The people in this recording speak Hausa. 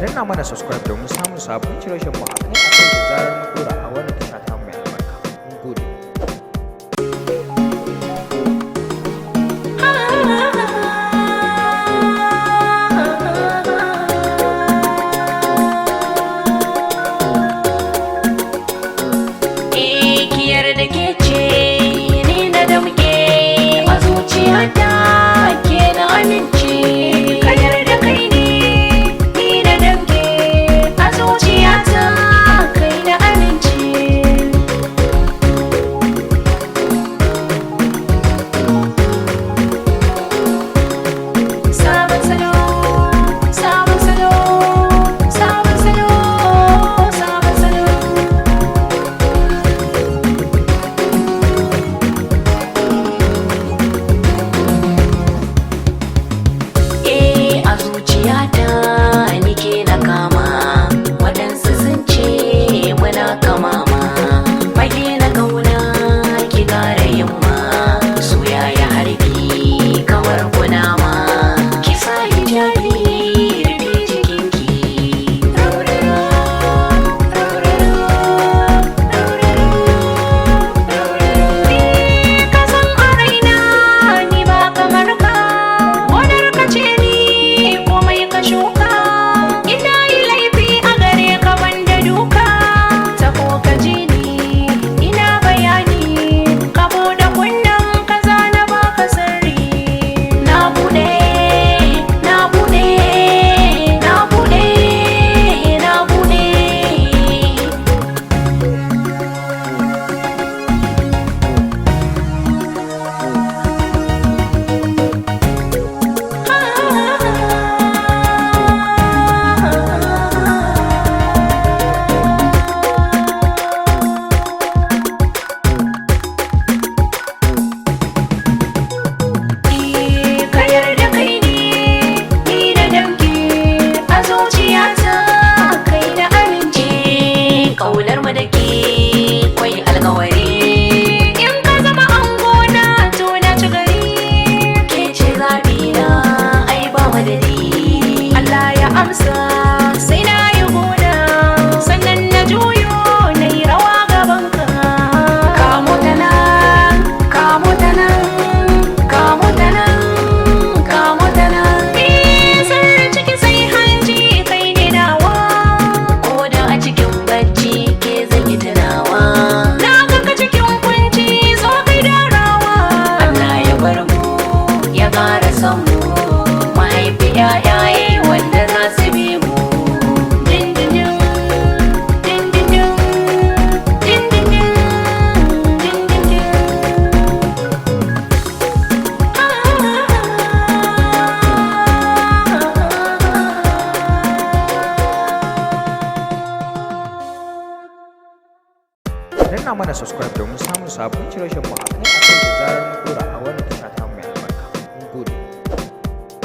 danna mana subscribe domin samun sabon shirye-shiryen mu akai-akai da zarar mun dora a wannan tasha ta mai albarka. Mun gode. Kiyar da ke ce ni na damke a zuciyata ke na amince. Kayar da kai ne ni na damke a zuciyata kai na amince. Sabon salo, sabon salo, sabon salo, sabon salo. A zuciyata nike na kama, waɗansu sun ce muna kamama. Fage na kauna ki ƙara yamma, soyayya harbi kamar kunama. Ki sa hijabi rufe jikinki. Rauraro, rauraro, rauraro, rauraro. Ka san a raina ni ba kamar ka, gonar ka ce ni komai ka shuka. Ina yi laifi a gare ka banda duka, taho ka ji ni ina bayani. Ka buɗe kunnen ka zana baka sirri. Na buɗe, na buɗe, na buɗe, na buɗe. Kayar da kai ne ni na damke a zuciyata kai na amince. Ƙaunar mu da ke kwai alƙawari, in ka zama angona to na ci gari. Ke ce zaɓina ai ba madadi. Allah ya amsa sai na yi gona, sannan na juyo na yi rawa gabanka. Kamo ta nan, kamo ta nan, kamo ta nan, kamo ta nan. Sirrin ciki sai hanji kai ne nawa, ko da a cikin bacci ke zan yi tunawa. Na ga ka cikin kunci zo kai darawa. Allah ya bar mu ya ƙara son mu, mahaifi yayaye wanda za su bi mu. Dindindin, dindindin, dindindin, dindindin. Danna mana subscribe domin samun sabon shirye-shiryen mu akai-akai da zarar mun dora